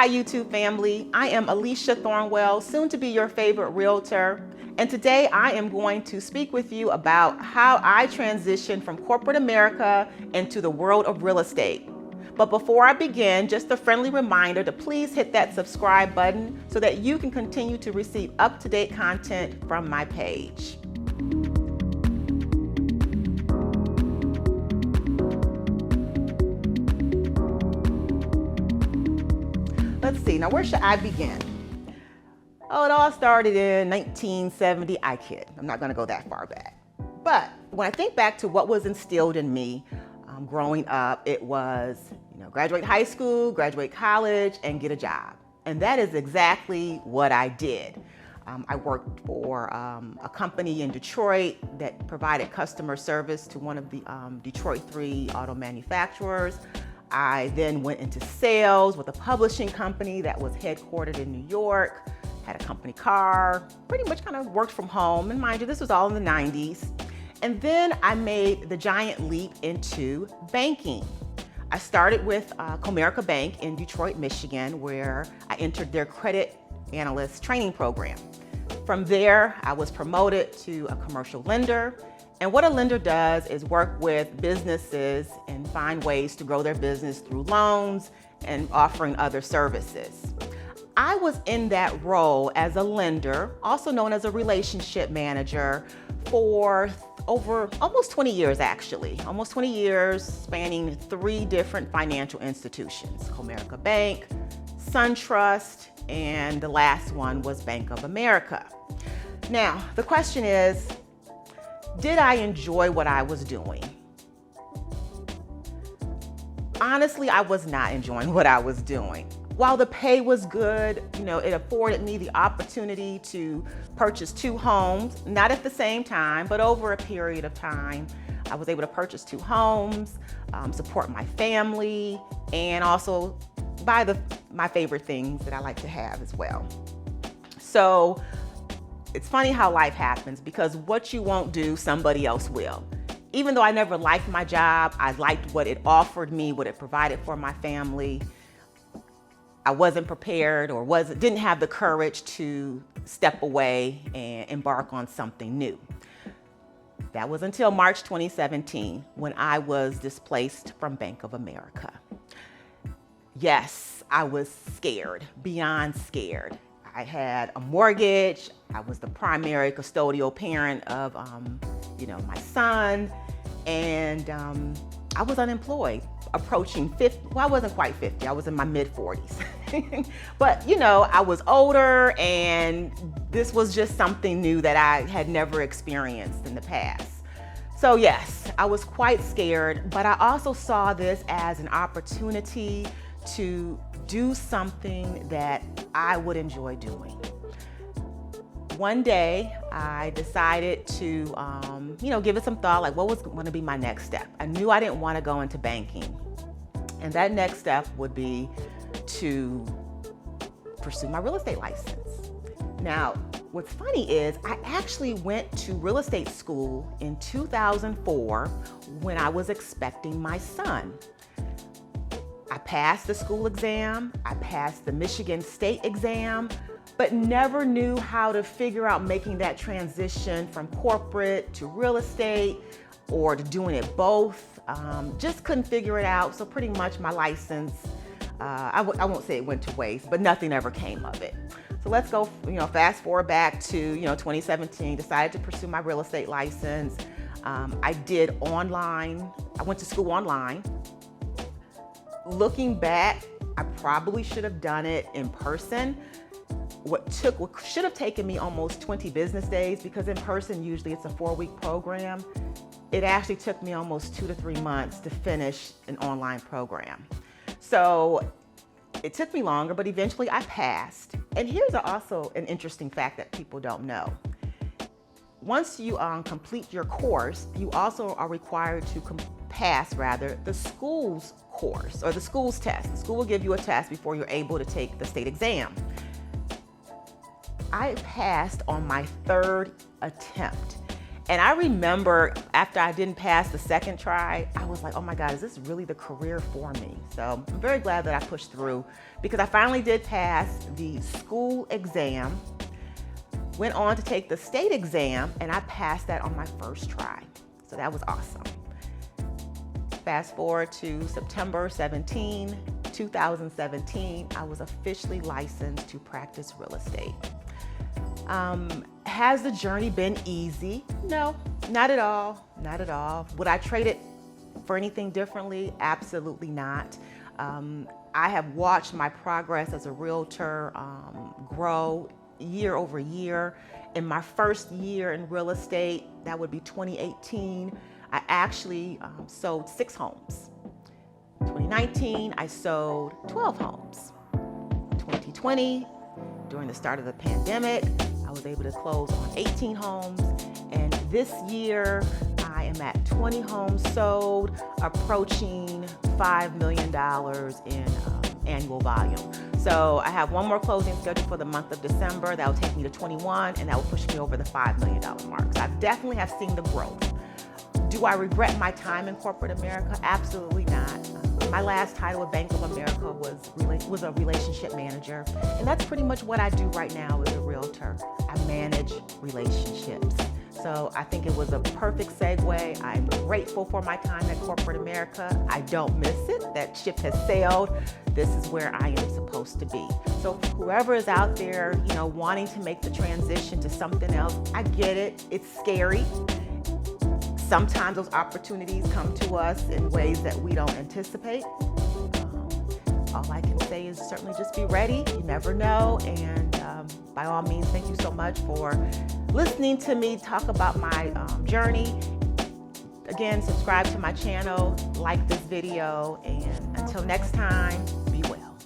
Hi YouTube family, I am Alicia Thornwell, soon to be your favorite realtor. And today I am going to speak with you about how I transitioned from corporate America into the world of real estate. But before I begin, just a friendly reminder to please hit that subscribe button so that you can continue to receive up-to-date content from my page. Let's see, now where should I begin? Oh, it all started in 1970. I kid, I'm not gonna go that far back. But when I think back to what was instilled in me growing up, it was, graduate high school, graduate college, and get a job. And that is exactly what I did. I worked for a company in Detroit that provided customer service to one of the Detroit 3 auto manufacturers. I then went into sales with a publishing company that was headquartered in New York, had a company car, pretty much kind of worked from home. And mind you, this was all in the 90s. And then I made the giant leap into banking. I started with Comerica Bank in Detroit, Michigan, where I entered their credit analyst training program. From there, I was promoted to a commercial lender. And what a lender does is work with businesses and find ways to grow their business through loans and offering other services. I was in that role as a lender, also known as a relationship manager, for over almost 20 years actually. Almost 20 years spanning 3 different financial institutions, Comerica Bank, SunTrust, and the last one was Bank of America. Now, the question is, did I enjoy what I was doing? Honestly, I was not enjoying what I was doing. While the pay was good, it afforded me the opportunity to purchase 2 homes, not at the same time, but over a period of time. I was able to purchase 2 homes, support my family, and also buy my favorite things that I like to have as well. So it's funny how life happens, because what you won't do, somebody else will. Even though I never liked my job, I liked what it offered me, what it provided for my family. I wasn't prepared or didn't have the courage to step away and embark on something new. That was until March 2017 when I was displaced from Bank of America. Yes, I was scared, beyond scared. I had a mortgage. I was the primary custodial parent of, my son, and I was unemployed, approaching 50. Well, I wasn't quite 50. I was in my mid-40s. But, I was older, and this was just something new that I had never experienced in the past. So yes, I was quite scared, but I also saw this as an opportunity to do something that I would enjoy doing. One day, I decided to, give it some thought, like what was going to be my next step. I knew I didn't want to go into banking. And that next step would be to pursue my real estate license. Now, what's funny is I actually went to real estate school in 2004 when I was expecting my son. I passed the school exam, I passed the Michigan State exam, but never knew how to figure out making that transition from corporate to real estate or to doing it both. Just couldn't figure it out. So pretty much my license, I won't say it went to waste, but nothing ever came of it. So let's go, fast forward back to, 2017, decided to pursue my real estate license. I did online, I went to school online. Looking back, I probably should have done it in person. What should have taken me almost 20 business days, because in person, usually it's a 4-week program. It actually took me almost 2 to 3 months to finish an online program. So it took me longer, but eventually I passed. And here's also an interesting fact that people don't know. Once you complete your course, you also are required to pass the school's course or the school's test. The school will give you a test before you're able to take the state exam. I passed on my 3rd attempt. And I remember after I didn't pass the second try, I was like, oh my God, is this really the career for me? So I'm very glad that I pushed through, because I finally did pass the school exam, went on to take the state exam, and I passed that on my first try. So that was awesome. Fast forward to September 17, 2017, I was officially licensed to practice real estate. Has the journey been easy? No, not at all, not at all. Would I trade it for anything differently? Absolutely not. I have watched my progress as a realtor grow year over year. In my first year in real estate, that would be 2018, I actually sold 6 homes. 2019, I sold 12 homes. 2020, during the start of the pandemic, I was able to close on 18 homes. And this year, I am at 20 homes sold, approaching $5 million in annual volume. So I have one more closing scheduled for the month of December. That will take me to 21, and that will push me over the $5 million mark. So I definitely have seen the growth. Do I regret my time in corporate America? Absolutely not. My last title at Bank of America was a relationship manager, and that's pretty much what I do right now as a realtor. I manage relationships. So I think it was a perfect segue. I'm grateful for my time at corporate America. I don't miss it. That ship has sailed. This is where I am supposed to be. So whoever is out there, wanting to make the transition to something else, I get it. It's scary. Sometimes those opportunities come to us in ways that we don't anticipate. All I can say is certainly just be ready. You never know. And by all means, thank you so much for listening to me talk about my journey. Again, subscribe to my channel, like this video, and until next time, be well.